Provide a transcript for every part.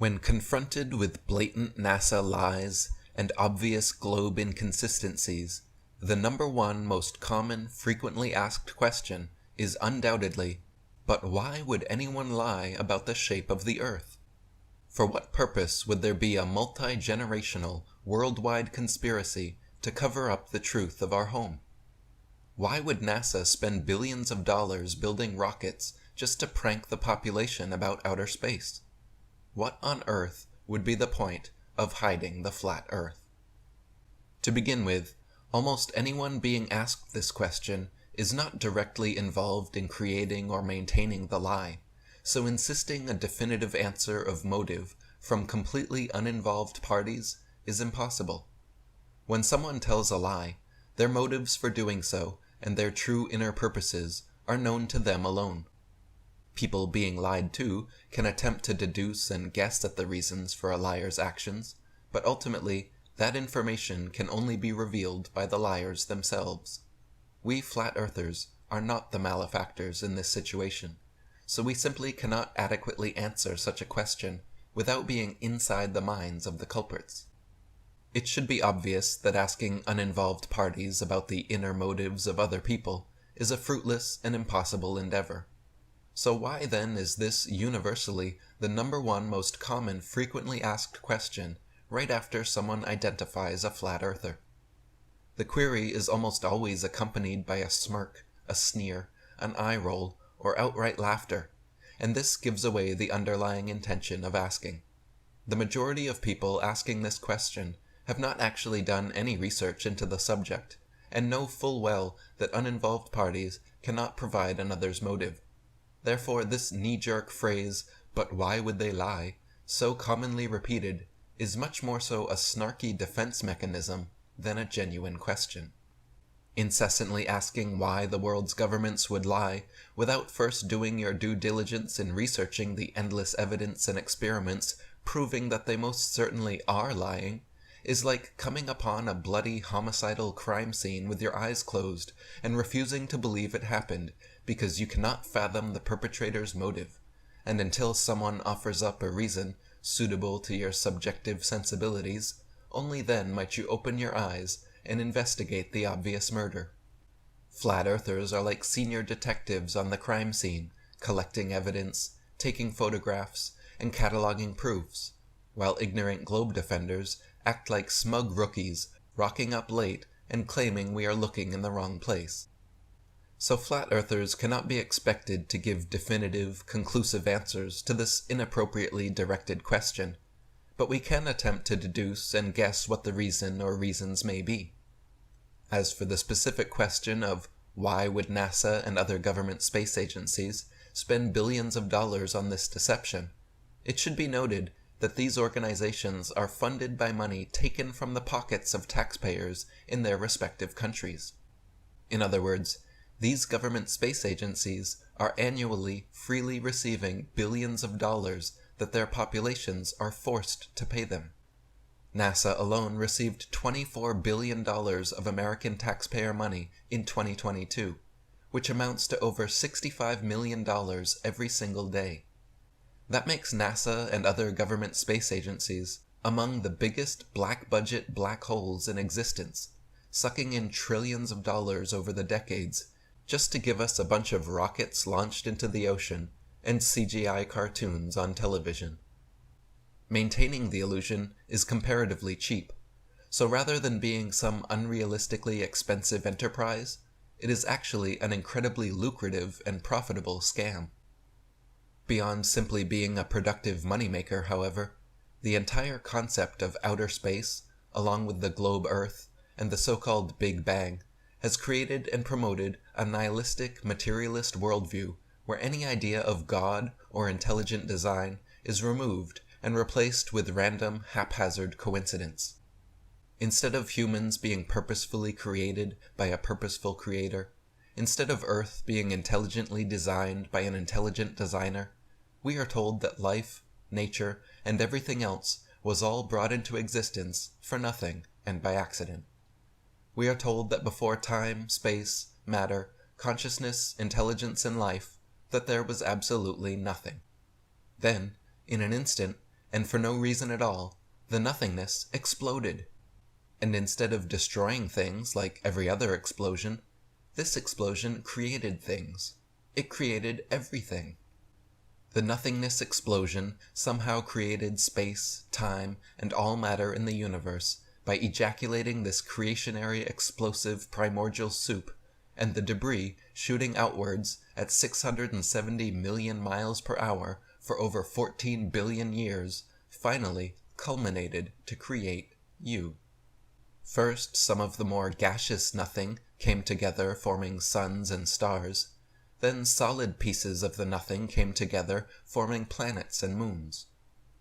When confronted with blatant NASA lies and obvious globe inconsistencies, the number one most common, frequently asked question is undoubtedly, but why would anyone lie about the shape of the Earth? For what purpose would there be a multi-generational, worldwide conspiracy to cover up the truth of our home? Why would NASA spend billions of dollars building rockets just to prank the population about outer space? What on earth would be the point of hiding the flat Earth? To begin with, almost anyone being asked this question is not directly involved in creating or maintaining the lie, so insisting a definitive answer of motive from completely uninvolved parties is impossible. When someone tells a lie, their motives for doing so and their true inner purposes are known to them alone. People being lied to can attempt to deduce and guess at the reasons for a liar's actions, but ultimately that information can only be revealed by the liars themselves. We flat earthers are not the malefactors in this situation, so we simply cannot adequately answer such a question without being inside the minds of the culprits. It should be obvious that asking uninvolved parties about the inner motives of other people is a fruitless and impossible endeavor. So why then is this universally the number one most common frequently asked question right after someone identifies a flat earther? The query is almost always accompanied by a smirk, a sneer, an eye roll, or outright laughter, and this gives away the underlying intention of asking. The majority of people asking this question have not actually done any research into the subject, and know full well that uninvolved parties cannot provide another's motive. Therefore, this knee-jerk phrase, "but why would they lie," so commonly repeated, is much more so a snarky defense mechanism than a genuine question. Incessantly asking why the world's governments would lie without first doing your due diligence in researching the endless evidence and experiments proving that they most certainly are lying is like coming upon a bloody homicidal crime scene with your eyes closed and refusing to believe it happened because you cannot fathom the perpetrator's motive, and until someone offers up a reason suitable to your subjective sensibilities, only then might you open your eyes and investigate the obvious murder. Flat earthers are like senior detectives on the crime scene, collecting evidence, taking photographs, and cataloging proofs, while ignorant globe defenders act like smug rookies, rocking up late and claiming we are looking in the wrong place. So flat earthers cannot be expected to give definitive, conclusive answers to this inappropriately directed question, but we can attempt to deduce and guess what the reason or reasons may be. As for the specific question of why would NASA and other government space agencies spend billions of dollars on this deception, it should be noted that these organizations are funded by money taken from the pockets of taxpayers in their respective countries. In other words, these government space agencies are annually freely receiving billions of dollars that their populations are forced to pay them. NASA alone received $24 billion of American taxpayer money in 2022, which amounts to over $65 million every single day. That makes NASA and other government space agencies among the biggest black-budget black holes in existence, sucking in trillions of dollars over the decades just to give us a bunch of rockets launched into the ocean and CGI cartoons on television. Maintaining the illusion is comparatively cheap, so rather than being some unrealistically expensive enterprise, it is actually an incredibly lucrative and profitable scam. Beyond simply being a productive moneymaker, however, the entire concept of outer space, along with the globe Earth and the so-called Big Bang, has created and promoted a nihilistic, materialist worldview where any idea of God or intelligent design is removed and replaced with random, haphazard coincidence. Instead of humans being purposefully created by a purposeful creator, instead of Earth being intelligently designed by an intelligent designer, we are told that life, nature, and everything else was all brought into existence for nothing and by accident. We are told that before time, space, matter, consciousness, intelligence, and life, that there was absolutely nothing. Then, in an instant, and for no reason at all, the nothingness exploded. And instead of destroying things like every other explosion, this explosion created things. It created everything. The nothingness explosion somehow created space, time, and all matter in the universe by ejaculating this creationary explosive primordial soup, and the debris shooting outwards at 670 million miles per hour for over 14 billion years finally culminated to create you. First, some of the more gaseous nothing came together forming suns and stars. Then solid pieces of the nothing came together forming planets and moons.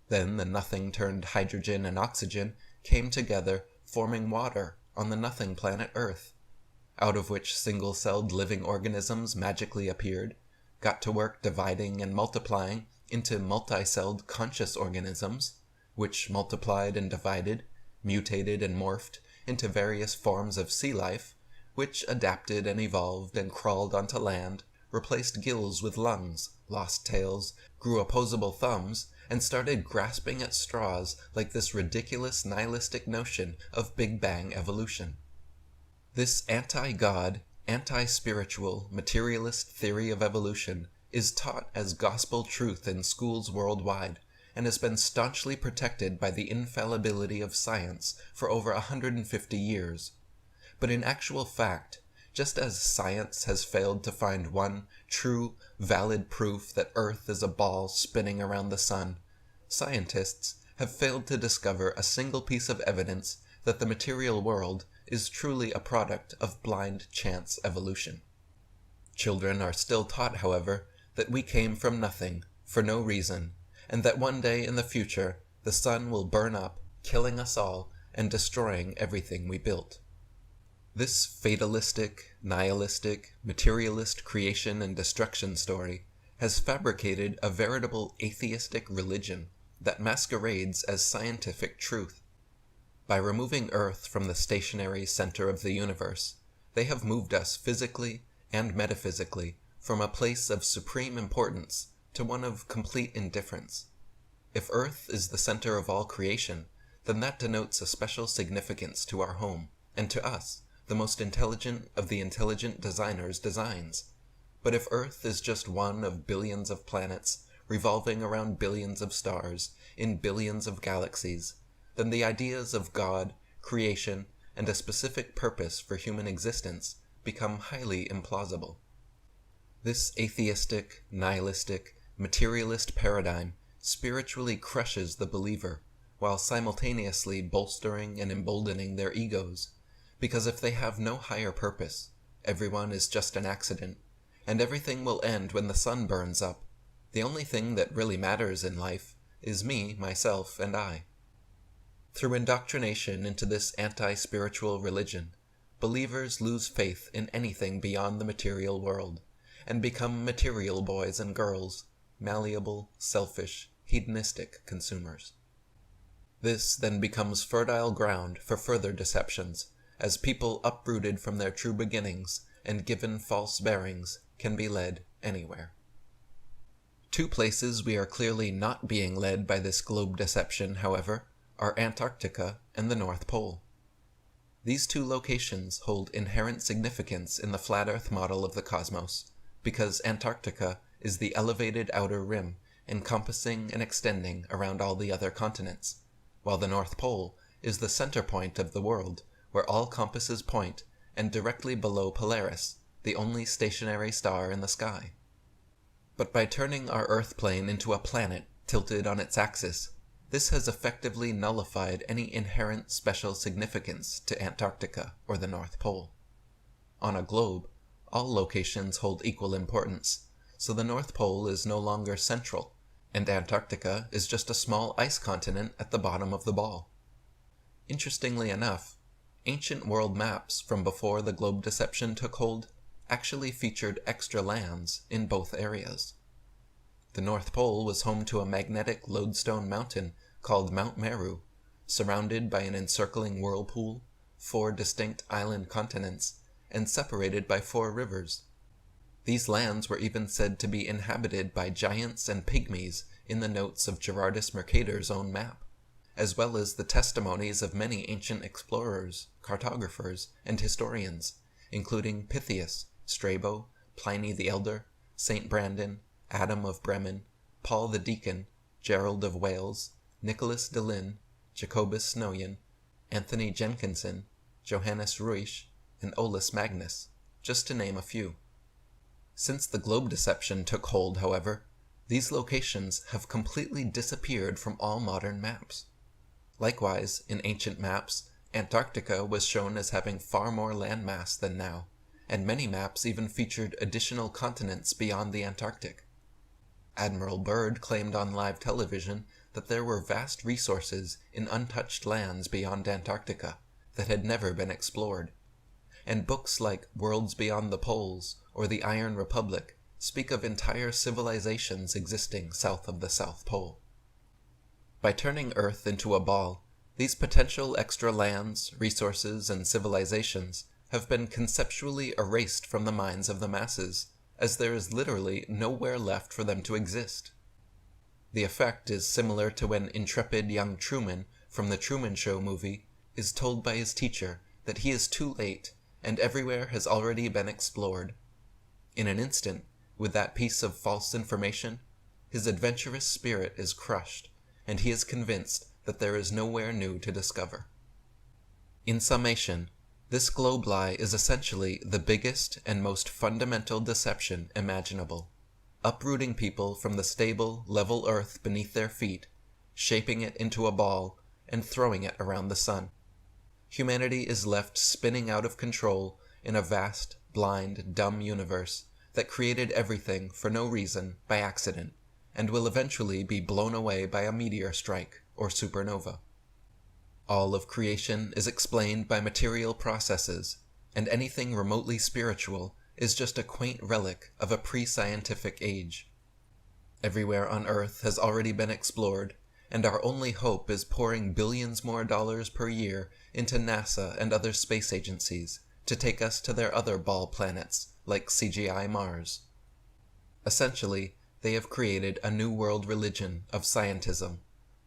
Then the nothing turned hydrogen and oxygen came together forming water on the nothing planet Earth, out of which single-celled living organisms magically appeared, got to work dividing and multiplying into multi-celled conscious organisms, which multiplied and divided, mutated and morphed into various forms of sea life, which adapted and evolved and crawled onto land, replaced gills with lungs, lost tails, grew opposable thumbs, and started grasping at straws like this ridiculous nihilistic notion of Big Bang evolution. This anti-God, anti-spiritual, materialist theory of evolution is taught as gospel truth in schools worldwide, and has been staunchly protected by the infallibility of science for over 150 years. But in actual fact, just as science has failed to find one true, valid proof that Earth is a ball spinning around the sun, scientists have failed to discover a single piece of evidence that the material world is truly a product of blind chance evolution. Children are still taught, however, that we came from nothing, for no reason, and that one day in the future the sun will burn up, killing us all and destroying everything we built. This fatalistic, nihilistic, materialist creation and destruction story has fabricated a veritable atheistic religion that masquerades as scientific truth. By removing Earth from the stationary center of the universe, they have moved us physically and metaphysically from a place of supreme importance to one of complete indifference. If Earth is the center of all creation, then that denotes a special significance to our home, and to us, the most intelligent of the intelligent designer's designs. But if Earth is just one of billions of planets revolving around billions of stars in billions of galaxies, then the ideas of God, creation, and a specific purpose for human existence become highly implausible. This atheistic, nihilistic, materialist paradigm spiritually crushes the believer, while simultaneously bolstering and emboldening their egos, because if they have no higher purpose, everyone is just an accident, and everything will end when the sun burns up. The only thing that really matters in life is me, myself, and I. Through indoctrination into this anti-spiritual religion, believers lose faith in anything beyond the material world, and become material boys and girls, malleable, selfish, hedonistic consumers. This then becomes fertile ground for further deceptions, as people uprooted from their true beginnings and given false bearings can be led anywhere. Two places we are clearly not being led by this globe deception, however, are Antarctica and the North Pole. These two locations hold inherent significance in the flat Earth model of the cosmos, because Antarctica is the elevated outer rim encompassing and extending around all the other continents, while the North Pole is the center point of the world, where all compasses point, and directly below Polaris, the only stationary star in the sky. But by turning our Earth plane into a planet tilted on its axis, this has effectively nullified any inherent special significance to Antarctica or the North Pole. On a globe, all locations hold equal importance, so the North Pole is no longer central, and Antarctica is just a small ice continent at the bottom of the ball. Interestingly enough, ancient world maps from before the globe deception took hold actually featured extra lands in both areas. The North Pole was home to a magnetic lodestone mountain called Mount Meru, surrounded by an encircling whirlpool, 4 distinct island continents, and separated by 4 rivers. These lands were even said to be inhabited by giants and pygmies in the notes of Gerardus Mercator's own map, as well as the testimonies of many ancient explorers, cartographers, and historians, including Pytheas, Strabo, Pliny the Elder, St. Brandon, Adam of Bremen, Paul the Deacon, Gerald of Wales, Nicholas de Lin, Jacobus Snoyen, Anthony Jenkinson, Johannes Ruisch, and Olaus Magnus, just to name a few. Since the globe deception took hold, however, these locations have completely disappeared from all modern maps. Likewise, in ancient maps, Antarctica was shown as having far more landmass than now, and many maps even featured additional continents beyond the Antarctic. Admiral Byrd claimed on live television that there were vast resources in untouched lands beyond Antarctica that had never been explored, and books like Worlds Beyond the Poles or The Iron Republic speak of entire civilizations existing south of the South Pole. By turning Earth into a ball, these potential extra lands, resources, and civilizations have been conceptually erased from the minds of the masses, as there is literally nowhere left for them to exist. The effect is similar to when intrepid young Truman from the Truman Show movie is told by his teacher that he is too late and everywhere has already been explored. In an instant, with that piece of false information, his adventurous spirit is crushed, and he is convinced that there is nowhere new to discover. In summation, this globe lie is essentially the biggest and most fundamental deception imaginable, uprooting people from the stable, level earth beneath their feet, shaping it into a ball, and throwing it around the sun. Humanity is left spinning out of control in a vast, blind, dumb universe that created everything for no reason by accident, and will eventually be blown away by a meteor strike or supernova. All of creation is explained by material processes, and anything remotely spiritual is just a quaint relic of a pre-scientific age. Everywhere on Earth has already been explored, and our only hope is pouring billions more dollars per year into NASA and other space agencies to take us to their other ball planets, like CGI Mars. Essentially, they have created a new world religion of scientism,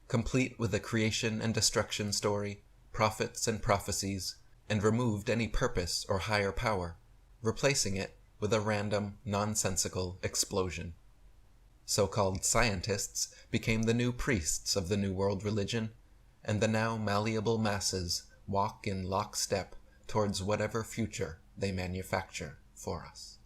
complete with a creation and destruction story, prophets and prophecies, and removed any purpose or higher power, replacing it with a random, nonsensical explosion. So-called scientists became the new priests of the New World religion, and the now malleable masses walk in lockstep towards whatever future they manufacture for us.